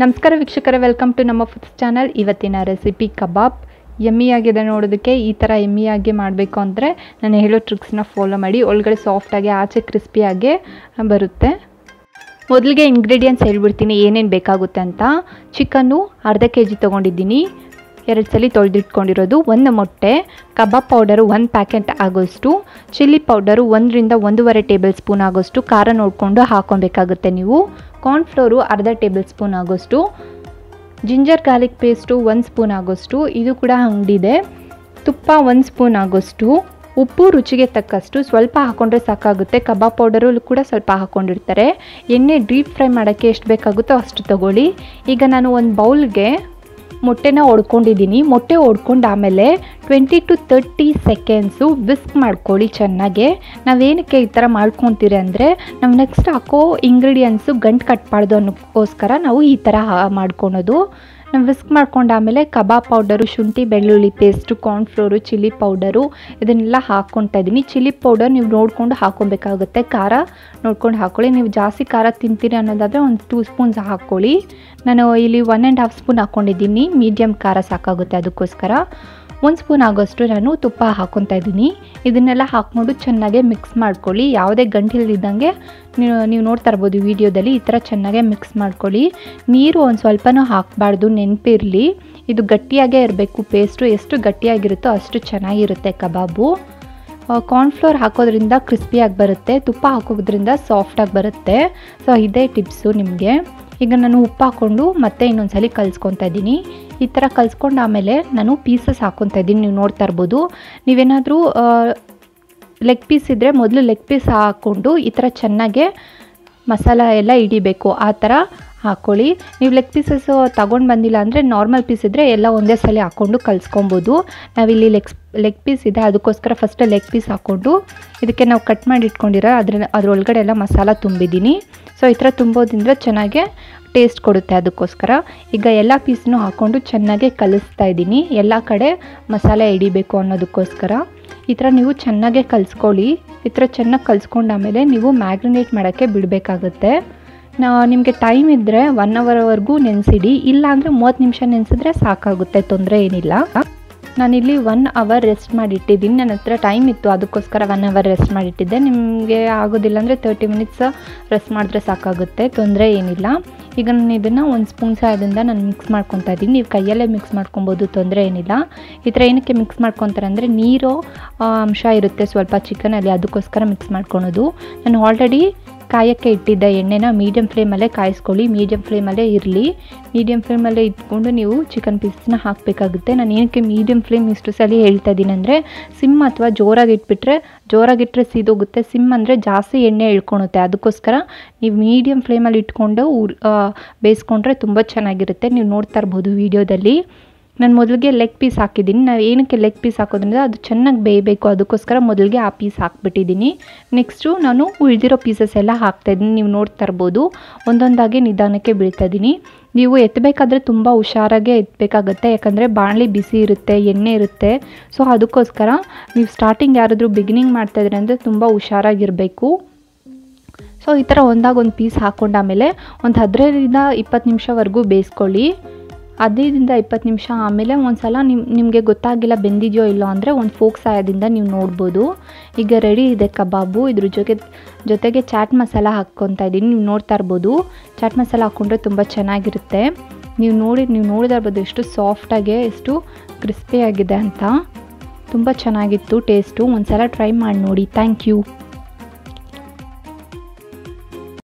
ನಮಸ್ಕಾರ ವೀಕ್ಷಕರೇ, welcome to ನಮ್ಮ ಫುಡ್ಸ್ ಚಾನಲ್. ಇವತ್ತಿನ ರೆಸಿಪಿ ಕಬಾಬ್. ಯಮ್ಮಿಯಾಗಿದೆ ನೋಡೋದಕ್ಕೆ. ಈ ಥರ ಯಮ್ಮಿಯಾಗಿ ಮಾಡಬೇಕು ಅಂದರೆ ನಾನು ಹೇಳೋ ಟ್ರಿಕ್ಸ್ನ ಫಾಲೋ ಮಾಡಿ. ಒಳಗಡೆ ಸಾಫ್ಟಾಗಿ ಆಚೆ ಕ್ರಿಸ್ಪಿಯಾಗಿ ಬರುತ್ತೆ. ಮೊದಲಿಗೆ ಇಂಗ್ರೀಡಿಯೆಂಟ್ಸ್ ಹೇಳ್ಬಿಡ್ತೀನಿ ಏನೇನು ಬೇಕಾಗುತ್ತೆ ಅಂತ. ಚಿಕನ್ನು ಅರ್ಧ kg ತೊಗೊಂಡಿದ್ದೀನಿ, 2 ಸಲ ತೊಳೆದಿಟ್ಕೊಂಡಿರೋದು, 1 ಮೊಟ್ಟೆ, ಕಬಾಬ್ ಪೌಡರು 1 ಪ್ಯಾಕೆಟ್ ಆಗೋಷ್ಟು, ಚಿಲ್ಲಿ ಪೌಡರು 1 ರಿಂದ 1.5 ಟೇಬಲ್ ಸ್ಪೂನ್ ಆಗೋಷ್ಟು ಖಾರ ನೋಡಿಕೊಂಡು ಹಾಕೊಬೇಕಾಗುತ್ತೆ ನೀವು. ಕಾರ್ನ್ಫ್ಲೋರು ಅರ್ಧ ಟೇಬಲ್ ಸ್ಪೂನ್ ಆಗೋಷ್ಟು, ಜಿಂಜರ್ ಗಾರ್ಲಿಕ್ ಪೇಸ್ಟು 1 ಸ್ಪೂನ್ ಆಗೋಷ್ಟು, ಇದು ಕೂಡ ಅಂಗಡಿದೆ. ತುಪ್ಪ 1 ಸ್ಪೂನ್ ಆಗೋಷ್ಟು, ಉಪ್ಪು ರುಚಿಗೆ ತಕ್ಕಷ್ಟು, ಸ್ವಲ್ಪ ಹಾಕೊಂಡ್ರೆ ಸಾಕಾಗುತ್ತೆ. ಕಬಾಬ್ ಪೌಡರು ಕೂಡ ಸ್ವಲ್ಪ ಹಾಕ್ಕೊಂಡಿರ್ತಾರೆ. ಎಣ್ಣೆ ಡೀಪ್ ಫ್ರೈ ಮಾಡೋಕ್ಕೆ ಎಷ್ಟು ಬೇಕಾಗುತ್ತೋ ಅಷ್ಟು ತಗೊಳ್ಳಿ. ಈಗ ನಾನು ಒಂದು ಬೌಲ್ಗೆ ಮೊಟ್ಟೆನ ಹೊಡ್ಕೊಂಡಿದ್ದೀನಿ. ಮೊಟ್ಟೆ ಹೊಡ್ಕೊಂಡು ಆಮೇಲೆ 20 to 30 ಸೆಕೆಂಡ್ಸು ವಿಸ್ಕ್ ಮಾಡ್ಕೊಳ್ಳಿ ಚೆನ್ನಾಗೆ. ನಾವೇನಕ್ಕೆ ಈ ಥರ ಮಾಡ್ಕೊತೀರಿ ಅಂದರೆ ನಾವು ನೆಕ್ಸ್ಟ್ ಹಾಕೋ ಇಂಗ್ರೀಡಿಯೆಂಟ್ಸು ಗಂಟು ಕಟ್ಬಾರ್ದು ಅನ್ನೋಕ್ಕೋಸ್ಕರ ನಾವು ಈ ಥರ ಮಾಡ್ಕೊಳೋದು. ನಾವು ವಿಸ್ಕ್ ಮಾಡ್ಕೊಂಡು ಆಮೇಲೆ ಕಬಾಬ್ ಪೌಡರು, ಶುಂಠಿ ಬೆಳ್ಳುಳ್ಳಿ ಪೇಸ್ಟು, ಕಾರ್ನ್ಫ್ಲೋರು, ಚಿಲ್ಲಿ ಪೌಡರು ಇದನ್ನೆಲ್ಲ ಹಾಕ್ಕೊತಾ ಇದ್ದೀನಿ. ಚಿಲ್ಲಿ ಪೌಡರ್ ನೀವು ನೋಡಿಕೊಂಡು ಹಾಕ್ಕೊಬೇಕಾಗುತ್ತೆ. ಖಾರ ನೋಡ್ಕೊಂಡು ಹಾಕ್ಕೊಳ್ಳಿ. ನೀವು ಜಾಸ್ತಿ ಖಾರ ತಿಂತೀರಿ ಅನ್ನೋದಾದರೆ ಒಂದು 2 ಸ್ಪೂನ್ಸ್ ಹಾಕ್ಕೊಳ್ಳಿ. ನಾನು ಇಲ್ಲಿ 1.5 ಸ್ಪೂನ್ ಹಾಕ್ಕೊಂಡಿದ್ದೀನಿ. ಮೀಡಿಯಮ್ ಖಾರ ಸಾಕಾಗುತ್ತೆ, ಅದಕ್ಕೋಸ್ಕರ 1 ಸ್ಪೂನ್ ಆಗೋಷ್ಟು ನಾನು ತುಪ್ಪ ಹಾಕ್ಕೊತಾ ಇದ್ದೀನಿ. ಇದನ್ನೆಲ್ಲ ಹಾಕ್ಕೊಂಡು ಚೆನ್ನಾಗೆ ಮಿಕ್ಸ್ ಮಾಡ್ಕೊಳ್ಳಿ. ಯಾವುದೇ ಗಂಟಿಲ್ದಿದ್ದಂಗೆ ನೀವು ನೋಡ್ತಾ ಇರ್ಬೋದು ವಿಡಿಯೋದಲ್ಲಿ. ಈ ಥರ ಚೆನ್ನಾಗೆ ಮಿಕ್ಸ್ ಮಾಡ್ಕೊಳ್ಳಿ. ನೀರು ಒಂದು ಸ್ವಲ್ಪನೂ ಹಾಕಬಾರ್ದು, ನೆನಪಿರಲಿ. ಇದು ಗಟ್ಟಿಯಾಗೇ ಇರಬೇಕು. ಪೇಸ್ಟು ಎಷ್ಟು ಗಟ್ಟಿಯಾಗಿರುತ್ತೋ ಅಷ್ಟು ಚೆನ್ನಾಗಿರುತ್ತೆ ಕಬಾಬು. ಕಾರ್ನ್ಫ್ಲೋರ್ ಹಾಕೋದ್ರಿಂದ ಕ್ರಿಸ್ಪಿಯಾಗಿ ಬರುತ್ತೆ, ತುಪ್ಪ ಹಾಕೋದ್ರಿಂದ ಸಾಫ್ಟಾಗಿ ಬರುತ್ತೆ. ಸೊ ಇದೇ ಟಿಪ್ಸು ನಿಮಗೆ. ಈಗ ನಾನು ಉಪ್ಪು ಹಾಕ್ಕೊಂಡು ಮತ್ತೆ ಇನ್ನೊಂದು ಸಲ ಕಲಿಸ್ಕೊತಾ ಇದ್ದೀನಿ. ಈ ಥರ ಕಲಿಸ್ಕೊಂಡು ಆಮೇಲೆ ನಾನು ಪೀಸಸ್ ಹಾಕ್ಕೊತಾ ಇದ್ದೀನಿ. ನೀವು ನೋಡ್ತಾ ಇರ್ಬೋದು. ನೀವೇನಾದರೂ ಲೆಗ್ ಪೀಸ್ ಇದ್ದರೆ ಮೊದಲು ಲೆಗ್ ಪೀಸ್ ಹಾಕ್ಕೊಂಡು ಈ ಥರ ಚೆನ್ನಾಗೆ ಮಸಾಲ ಎಲ್ಲ ಹಿಡಿಬೇಕು, ಆ ಥರ ಹಾಕ್ಕೊಳ್ಳಿ. ನೀವು ಲೆಗ್ ಪೀಸಸ್ ತೊಗೊಂಡು ಬಂದಿಲ್ಲ ಅಂದರೆ ನಾರ್ಮಲ್ ಪೀಸ್ ಇದ್ದರೆ ಎಲ್ಲ ಒಂದೇ ಸಲ ಹಾಕ್ಕೊಂಡು ಕಲಿಸ್ಕೊಬೋದು. ನಾವಿಲ್ಲಿ ಲೆಗ್ ಪೀಸ್ ಇದೆ, ಅದಕ್ಕೋಸ್ಕರ ಫಸ್ಟ್ ಲೆಗ್ ಪೀಸ್ ಹಾಕ್ಕೊಂಡು ಇದಕ್ಕೆ ನಾವು ಕಟ್ ಮಾಡಿ ಇಟ್ಕೊಂಡಿರೋ ಅದರೊಳಗಡೆ ಎಲ್ಲ ಮಸಾಲ ತುಂಬಿದ್ದೀನಿ. ಸೊ ಈ ಥರ ತುಂಬೋದ್ರಿಂದ ಚೆನ್ನಾಗೆ ಟೇಸ್ಟ್ ಕೊಡುತ್ತೆ, ಅದಕ್ಕೋಸ್ಕರ. ಈಗ ಎಲ್ಲ ಪೀಸ್ನೂ ಹಾಕ್ಕೊಂಡು ಚೆನ್ನಾಗೆ ಕಲಿಸ್ತಾ ಇದ್ದೀನಿ. ಎಲ್ಲ ಕಡೆ ಮಸಾಲೆ ಹಿಡಿಬೇಕು ಅನ್ನೋದಕ್ಕೋಸ್ಕರ ಈ ಥರ ನೀವು ಚೆನ್ನಾಗೆ ಕಲಿಸ್ಕೊಳ್ಳಿ. ಈ ಥರ ಚೆನ್ನಾಗಿ ಕಲಿಸ್ಕೊಂಡು ಆಮೇಲೆ ನೀವು ಮ್ಯಾಗ್ರಿನೇಟ್ ಮಾಡೋಕ್ಕೆ ಬಿಡಬೇಕಾಗುತ್ತೆ. ನಿಮಗೆ ಟೈಮ್ ಇದ್ದರೆ 1 ಅವರ್ವರೆಗೂ ನೆನೆಸಿಡಿ. ಇಲ್ಲ ಅಂದರೆ 30 ನಿಮಿಷ ನೆನೆಸಿದ್ರೆ ಸಾಕಾಗುತ್ತೆ, ತೊಂದರೆ ಏನಿಲ್ಲ. ನಾನಿಲ್ಲಿ 1 ಅವರ್ ರೆಸ್ಟ್ ಮಾಡಿಟ್ಟಿದ್ದೀನಿ. ನನ್ನ ಹತ್ರ ಟೈಮ್ ಇತ್ತು, ಅದಕ್ಕೋಸ್ಕರ 1 ಅವರ್ ರೆಸ್ಟ್ ಮಾಡಿಟ್ಟಿದ್ದೆ. ನಿಮಗೆ ಆಗೋದಿಲ್ಲ ಅಂದರೆ 30 ಮಿನಿಟ್ಸ್ ರೆಸ್ಟ್ ಮಾಡಿದ್ರೆ ಸಾಕಾಗುತ್ತೆ, ತೊಂದರೆ ಏನಿಲ್ಲ. ಈಗ ನಾನು ಇದನ್ನು 1 ಸ್ಪೂನ್ ಸಹಾಯದಿಂದ ನಾನು ಮಿಕ್ಸ್ ಮಾಡ್ಕೊತಾ ಇದ್ದೀನಿ. ನೀವು ಕೈಯಲ್ಲೇ ಮಿಕ್ಸ್ ಮಾಡ್ಕೊಬೋದು, ತೊಂದರೆ ಏನಿಲ್ಲ. ಈ ಥರ ಏನಕ್ಕೆ ಮಿಕ್ಸ್ ಮಾಡ್ಕೊತಾರೆ ಅಂದರೆ ನೀರು ಅಂಶ ಇರುತ್ತೆ ಸ್ವಲ್ಪ ಚಿಕನಲ್ಲಿ, ಅದಕ್ಕೋಸ್ಕರ ಮಿಕ್ಸ್ ಮಾಡ್ಕೊಳೋದು. ನಾನು ಆಲ್ರೆಡಿ ಕಾಯಕ್ಕೆ ಇಟ್ಟಿದ್ದ ಎಣ್ಣೆನ ಮೀಡಿಯಮ್ ಫ್ಲೇಮಲ್ಲೇ ಕಾಯಿಸ್ಕೊಳ್ಳಿ. ಮೀಡಿಯಮ್ ಫ್ಲೇಮಲ್ಲೇ ಇರಲಿ. ಮೀಡಿಯಮ್ ಫ್ಲೇಮಲ್ಲೇ ಇಟ್ಕೊಂಡು ನೀವು ಚಿಕನ್ ಪೀಸನ್ನ ಹಾಕಬೇಕಾಗುತ್ತೆ. ನಾನು ಏನಕ್ಕೆ ಮೀಡಿಯಮ್ ಫ್ಲೇಮ್ ಇಷ್ಟು ಸಲ ಹೇಳ್ತಾ ಇದ್ದೀನಿ ಅಂದರೆ ಸಿಮ್ ಅಥವಾ ಜೋರಾಗಿಟ್ಟರೆ ಸೀದೋಗುತ್ತೆ. ಸಿಮ್ ಅಂದರೆ ಜಾಸ್ತಿ ಎಣ್ಣೆ ಇಳ್ಕೊಳುತ್ತೆ, ಅದಕ್ಕೋಸ್ಕರ ನೀವು ಮೀಡಿಯಮ್ ಫ್ಲೇಮಲ್ಲಿ ಇಟ್ಕೊಂಡು ಬೇಯಿಸ್ಕೊಂಡ್ರೆ ತುಂಬ ಚೆನ್ನಾಗಿರುತ್ತೆ. ನೀವು ನೋಡ್ತಾ ಇರ್ಬೋದು ವಿಡಿಯೋದಲ್ಲಿ. ನಾನು ಮೊದಲಿಗೆ ಲೆಗ್ ಪೀಸ್ ಹಾಕಿದ್ದೀನಿ. ನಾವು ಏನಕ್ಕೆ ಲೆಗ್ ಪೀಸ್ ಹಾಕೋದ್ರಿಂದ ಅದು ಚೆನ್ನಾಗಿ ಬೇಯಬೇಕು, ಅದಕ್ಕೋಸ್ಕರ ಮೊದಲಿಗೆ ಆ ಪೀಸ್ ಹಾಕ್ಬಿಟ್ಟಿದ್ದೀನಿ. ನೆಕ್ಸ್ಟು ನಾನು ಉಳಿದಿರೋ ಪೀಸಸ್ ಎಲ್ಲ ಹಾಕ್ತಾಯಿದ್ದೀನಿ. ನೀವು ನೋಡ್ತಾ ಇರ್ಬೋದು ಒಂದೊಂದಾಗಿ ನಿಧಾನಕ್ಕೆ ಬೀಳ್ತಾ ಇದ್ದೀನಿ. ನೀವು ಎತ್ತಬೇಕಾದ್ರೆ ತುಂಬ ಹುಷಾರಾಗೆ ಎತ್ತಬೇಕಾಗತ್ತೆ, ಯಾಕಂದರೆ ಬಾಣಲಿ ಬಿಸಿ ಇರುತ್ತೆ, ಎಣ್ಣೆ ಇರುತ್ತೆ. ಸೊ ಅದಕ್ಕೋಸ್ಕರ ನೀವು ಸ್ಟಾರ್ಟಿಂಗ್ ಯಾರಾದರೂ ಬಿಗಿನಿಂಗ್ ಮಾಡ್ತಾಯಿದ್ರೆ ಅಂದರೆ ತುಂಬ ಹುಷಾರಾಗಿರಬೇಕು. ಸೊ ಈ ಥರ ಒಂದಾಗೊಂದು ಪೀಸ್ ಹಾಕ್ಕೊಂಡು ಆಮೇಲೆ ಒಂದು 15ರಿಂದ 20 ನಿಮಿಷವರೆಗೂ ಬೇಯಿಸ್ಕೊಳ್ಳಿ. 15ರಿಂದ 20 ನಿಮಿಷ ಆಮೇಲೆ ಒಂದು ಸಲ ನಿಮಗೆ ಗೊತ್ತಾಗಿಲ್ಲ ಬೆಂದಿದೆಯೋ ಇಲ್ಲೋ ಅಂದರೆ ಒಂದು ಫೋಕ್ ಸಹಾಯದಿಂದ ನೀವು ನೋಡ್ಬೋದು. ಈಗ ರೆಡಿ ಇದೆ ಕಬಾಬು. ಇದ್ರ ಜೊತೆಗೆ ಚಾಟ್ ಮಸಾಲ ಹಾಕ್ಕೊತಾ ಇದ್ದೀನಿ. ನೀವು ನೋಡ್ತಾ ಇರ್ಬೋದು. ಚಾಟ್ ಮಸಾಲ ಹಾಕ್ಕೊಂಡ್ರೆ ತುಂಬ ಚೆನ್ನಾಗಿರುತ್ತೆ. ನೀವು ನೋಡಿತಾ ಇರ್ಬೋದು ಎಷ್ಟು ಸಾಫ್ಟಾಗಿ, ಎಷ್ಟು ಕ್ರಿಸ್ಪಿಯಾಗಿದೆ ಅಂತ. ತುಂಬ ಚೆನ್ನಾಗಿತ್ತು ಟೇಸ್ಟು. ಒಂದು ಸಲ ಟ್ರೈ ಮಾಡಿ ನೋಡಿ. Thank you.